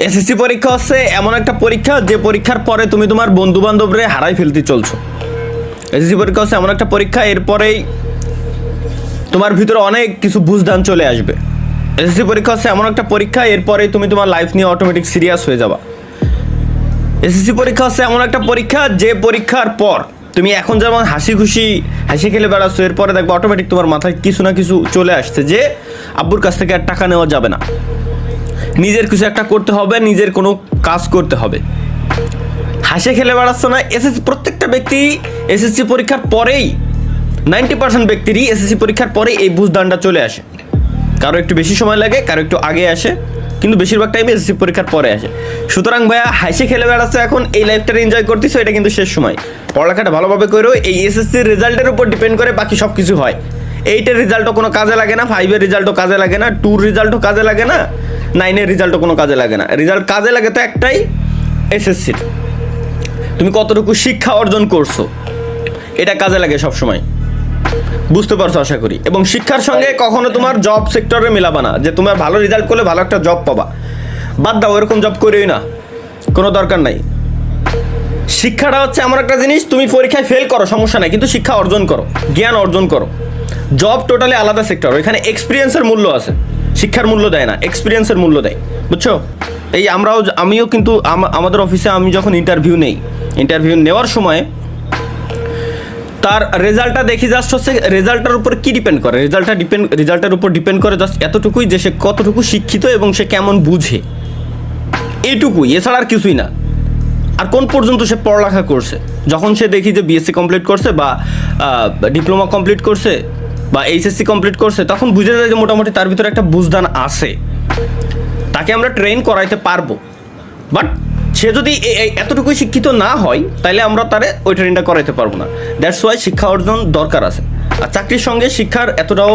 SSC পরীক্ষা হচ্ছে এমন একটা পরীক্ষা যে পরীক্ষার পরে তুমি তোমার বন্ধু বান্ধবরে হারাই ফেলতে চলছো। এসএসসি পরীক্ষা হচ্ছে এমন একটা পরীক্ষা, এরপরেই তোমার ভিতরে অনেক কিছু বুঝদান চলে আসবে। এসএসসি পরীক্ষা হচ্ছে এমন একটা পরীক্ষা, এরপরেই তুমি তোমার লাইফ নিয়ে অটোমেটিক সিরিয়াস হয়ে যাবা। এসএসসি পরীক্ষা হচ্ছে এমন একটা পরীক্ষা যে পরীক্ষার পর তুমি এখন যেমন হাসি খুশি হাসি খেলে বেড়াচ্ছ, এরপরে দেখবে অটোমেটিক তোমার মাথায় কিছু না কিছু চলে আসছে যে আব্বুর কাছ থেকে আর টাকা নেওয়া যাবে না, নিজের কিছু একটা করতে হবে, নিজের কোনো কাজ করতে হবে। হাসি খেলে বেড়াচ্ছ না। প্রত্যেকটা ব্যক্তি এসএসসি পরীক্ষার পরেই 90% ব্যক্তিরই এসএসসি পরীক্ষার পরেই এই বুঝদানটা চলে আসে। কারো একটু বেশি সময় লাগে, কারো একটু আগে আসে, কিন্তু বেশিরভাগ টাইমে এসএসসি পরীক্ষার পরে আসে। সুতরাং ভাইয়া হাসি খেলে বেড়াচ্ছ এখন, এই লাইফটা এনজয় করতেছো, এটা কিন্তু শেষ সময়। পড়ালেখাটা ভালোভাবে করো। এই এসএসসির রেজাল্টের উপর ডিপেন্ড করে বাকি সব কিছু হয়। 8-এর রেজাল্টও কোনো কাজে লাগে না, 5-এর রেজাল্টও কাজে লাগে না, 2-র রেজাল্টও কাজে লাগে না, 9-এর রেজাল্টও কোনো কাজে লাগে না। রেজাল্ট কাজে লাগে তো একটাই, এসএসসির তুমি কতটুকু শিক্ষা অর্জন করছো, এটা কাজে লাগে সবসময়। বুঝতে পারছো আশা করি। এবং শিক্ষার সঙ্গে কখনো তোমার জব সেক্টরে মেলাবা না যে তোমার ভালো রেজাল্ট করলে ভালো একটা জব পাবা। বাদ দাও, এরকম জব করেই না, কোনো দরকার নাই। শিক্ষাটা হচ্ছে এমন একটা জিনিস, তুমি পরীক্ষায় ফেল করো সমস্যা নাই, কিন্তু শিক্ষা অর্জন করো, জ্ঞান অর্জন করো। জব টোটালি আলাদা সেক্টর, এখানে এক্সপিরিয়েন্সের মূল্য আছে, শিক্ষার মূল্য দেয় না, এক্সপিরিয়েন্সের মূল্য দেয়। বুঝছো? এই আমিও কিন্তু আমাদের অফিসে আমি যখন ইন্টারভিউ নেওয়ার সময় তার রেজাল্টটা দেখি, জাস্ট হচ্ছে রেজাল্টের উপর কি ডিপেন্ড করে, রেজাল্টের উপর ডিপেন্ড করে জাস্ট এতটুকুই যে সে কতটুকু শিক্ষিত এবং সে কেমন বুঝে, এইটুকুই, এছাড়া আর কিছুই না। আর কোন পর্যন্ত সে পড়ালেখা করছে। যখন সে দেখি যে বিএসসি কমপ্লিট করছে বা ডিপ্লোমা কমপ্লিট করছে বা এইচএসসি কমপ্লিট করছে, তখন বুঝে যায় যে মোটামুটি তার ভিতরে একটা বুঝদান আছে, তাকে আমরা ট্রেন করাইতে পারবো। বাট সে যদি এতটুকুই শিক্ষিত না হয়, তাহলে আমরা তারে ওই ট্রেনটা করাইতে পারবো না। দ্যাটস ওয়াই শিক্ষা অর্জন দরকার আছে। আর চাকরির সঙ্গে শিক্ষার এতটাও